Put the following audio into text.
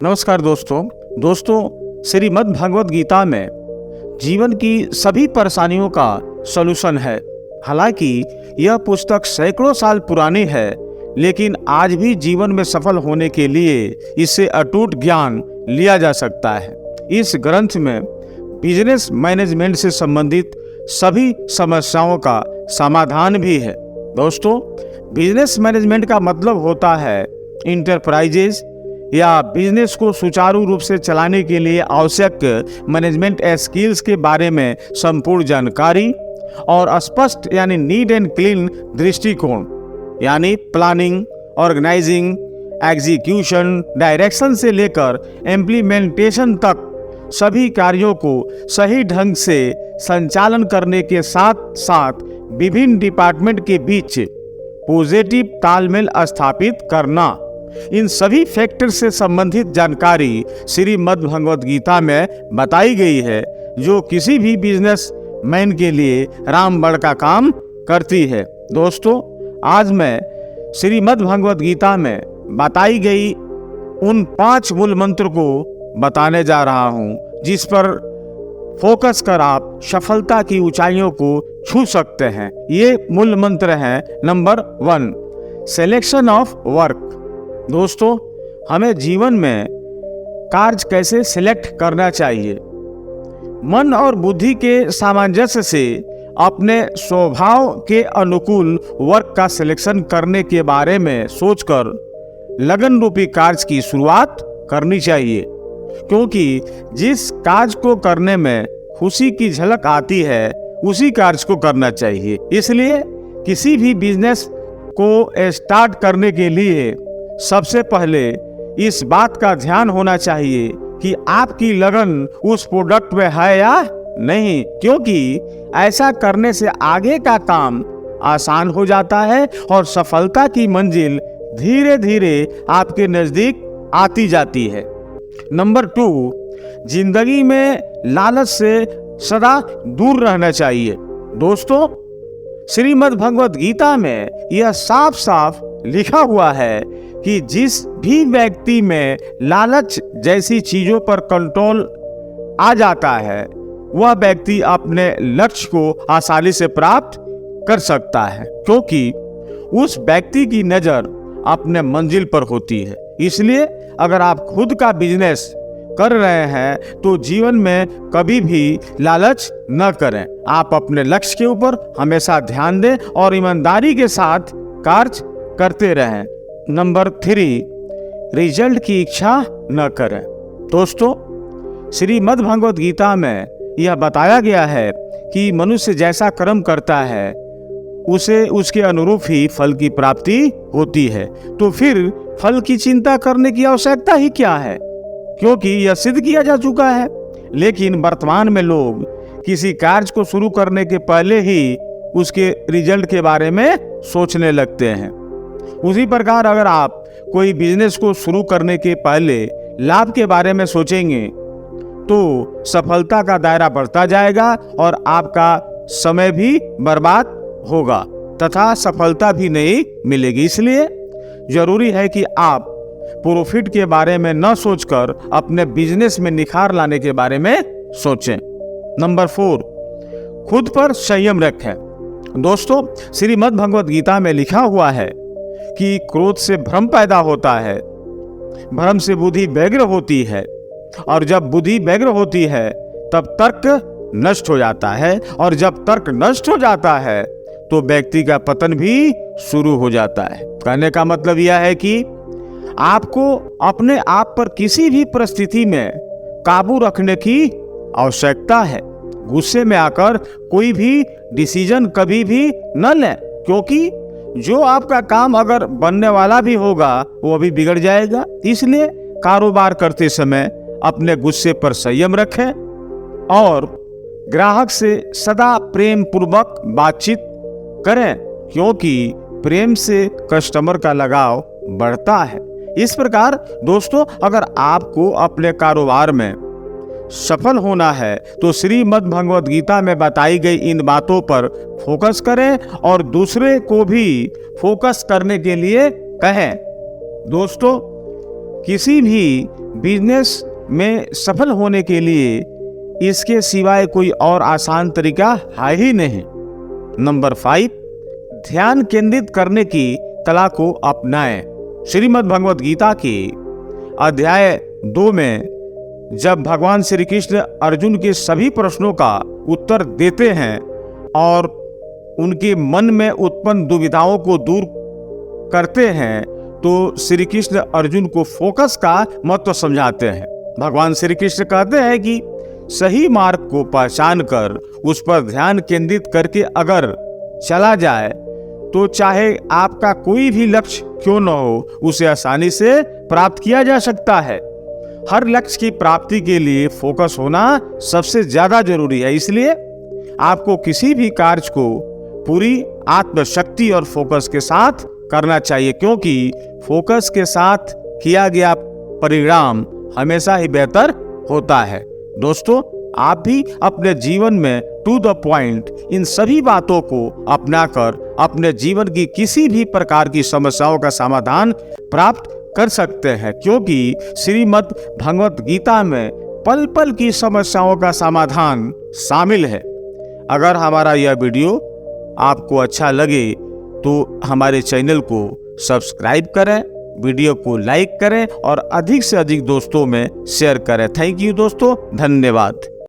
नमस्कार दोस्तों श्रीमद् भगवद गीता में जीवन की सभी परेशानियों का सॉल्यूशन है। हालांकि यह पुस्तक सैकड़ों साल पुरानी है, लेकिन आज भी जीवन में सफल होने के लिए इससे अटूट ज्ञान लिया जा सकता है। इस ग्रंथ में बिजनेस मैनेजमेंट से संबंधित सभी समस्याओं का समाधान भी है। दोस्तों, बिजनेस मैनेजमेंट का मतलब होता है इंटरप्राइजेज या बिजनेस को सुचारू रूप से चलाने के लिए आवश्यक मैनेजमेंट स्किल्स के बारे में संपूर्ण जानकारी और स्पष्ट यानी नीट एंड क्लीन दृष्टिकोण, यानी प्लानिंग, ऑर्गेनाइजिंग, एग्जीक्यूशन, डायरेक्शन से लेकर इम्प्लीमेंटेशन तक सभी कार्यों को सही ढंग से संचालन करने के साथ साथ विभिन्न डिपार्टमेंट के बीच पॉजिटिव तालमेल स्थापित करना। इन सभी फैक्टर से संबंधित जानकारी श्रीमद् भगवद गीता में बताई गई है, जो किसी भी बिजनेस मैन के लिए रामबाण का काम करती है। दोस्तों, आज मैं श्रीमद् भगवद गीता में बताई गई उन 5 मूल मंत्र को बताने जा रहा हूं, जिस पर फोकस कर आप सफलता की ऊंचाइयों को छू सकते हैं। ये मूल मंत्र हैं। Number 1, selection of work. दोस्तों, हमें जीवन में कार्य कैसे सिलेक्ट करना चाहिए। मन और बुद्धि के सामंजस्य से अपने स्वभाव के अनुकूल वर्क का सिलेक्शन करने के बारे में सोचकर लगन रूपी कार्य की शुरुआत करनी चाहिए, क्योंकि जिस कार्य को करने में खुशी की झलक आती है उसी कार्य को करना चाहिए। इसलिए किसी भी बिजनेस को स्टार्ट करने के लिए सबसे पहले इस बात का ध्यान होना चाहिए कि आपकी लगन उस प्रोडक्ट में है या नहीं, क्योंकि ऐसा करने से आगे का काम आसान हो जाता है और सफलता की मंजिल धीरे धीरे आपके नजदीक आती जाती है। नंबर 2, जिंदगी में लालच से सदा दूर रहना चाहिए। दोस्तों, श्रीमद् भगवद गीता में यह साफ साफ लिखा हुआ है कि जिस भी व्यक्ति में लालच जैसी चीजों पर कंट्रोल आ जाता है, वह व्यक्ति अपने लक्ष्य को आसानी से प्राप्त कर सकता है, क्योंकि उस व्यक्ति की नजर अपने मंजिल पर होती है। इसलिए अगर आप खुद का बिजनेस कर रहे हैं तो जीवन में कभी भी लालच न करें। आप अपने लक्ष्य के ऊपर हमेशा ध्यान दें और ईमानदारी के साथ कार्य करते रहें। नंबर 3, रिजल्ट की इच्छा न करें। दोस्तों, श्रीमद् भगवद गीता में यह बताया गया है कि मनुष्य जैसा कर्म करता है उसे उसके अनुरूप ही फल की प्राप्ति होती है। तो फिर फल की चिंता करने की आवश्यकता ही क्या है, क्योंकि यह सिद्ध किया जा चुका है। लेकिन वर्तमान में लोग किसी कार्य को शुरू करने के पहले ही उसके रिजल्ट के बारे में सोचने लगते हैं। उसी प्रकार अगर आप कोई बिजनेस को शुरू करने के पहले लाभ के बारे में सोचेंगे तो सफलता का दायरा बढ़ता जाएगा और आपका समय भी बर्बाद होगा तथा सफलता भी नहीं मिलेगी। इसलिए जरूरी है कि आप प्रॉफिट के बारे में न सोचकर अपने बिजनेस में निखार लाने के बारे में सोचें। नंबर 4, खुद पर संयम रखें। दोस्तों, श्रीमद् भगवद गीता में लिखा हुआ है कि क्रोध से भ्रम पैदा होता है, भ्रम से बुद्धि व्यग्र होती है, और जब बुद्धि व्यग्र होती है तब तर्क नष्ट हो जाता है, और जब तर्क नष्ट हो जाता है तो व्यक्ति का पतन भी शुरू हो जाता है। कहने का मतलब यह है कि आपको अपने आप पर किसी भी परिस्थिति में काबू रखने की आवश्यकता है। गुस्से में आकर कोई भी डिसीजन कभी भी न लें, क्योंकि जो आपका काम अगर बनने वाला भी होगा वो भी बिगड़ जाएगा। इसलिए कारोबार करते समय अपने गुस्से पर संयम रखें और ग्राहक से सदा प्रेम पूर्वक बातचीत करें, क्योंकि प्रेम से कस्टमर का लगाव बढ़ता है। इस प्रकार दोस्तों, अगर आपको अपने कारोबार में सफल होना है तो श्रीमद् भगवद गीता में बताई गई इन बातों पर फोकस करें और दूसरे को भी फोकस करने के लिए कहें। दोस्तों, किसी भी बिजनेस में सफल होने के लिए इसके सिवाय कोई और आसान तरीका है ही नहीं। नंबर 5, ध्यान केंद्रित करने की कला को अपनाएं। श्रीमद् भगवद गीता के अध्याय 2 में जब भगवान श्री कृष्ण अर्जुन के सभी प्रश्नों का उत्तर देते हैं और उनके मन में उत्पन्न दुविधाओं को दूर करते हैं, तो श्री कृष्ण अर्जुन को फोकस का महत्व समझाते हैं। भगवान श्री कृष्ण कहते हैं कि सही मार्ग को पहचान कर उस पर ध्यान केंद्रित करके अगर चला जाए तो चाहे आपका कोई भी लक्ष्य क्यों न हो, उसे आसानी से प्राप्त किया जा सकता है। हर लक्ष्य की प्राप्ति के लिए फोकस होना सबसे ज्यादा जरूरी है। इसलिए आपको किसी भी कार्य को पूरी आत्मशक्ति और फोकस के साथ करना चाहिए, क्योंकि फोकस के साथ किया गया परिणाम हमेशा ही बेहतर होता है। दोस्तों, आप भी अपने जीवन में टू द पॉइंट इन सभी बातों को अपनाकर अपने जीवन की किसी भी प्रकार की समस्याओं का समाधान प्राप्त कर सकते हैं, क्योंकि श्रीमद् भगवद गीता में पल पल की समस्याओं का समाधान शामिल है। अगर हमारा यह वीडियो आपको अच्छा लगे तो हमारे चैनल को सब्सक्राइब करें, वीडियो को लाइक करें और अधिक से अधिक दोस्तों में शेयर करें। थैंक यू दोस्तों, धन्यवाद।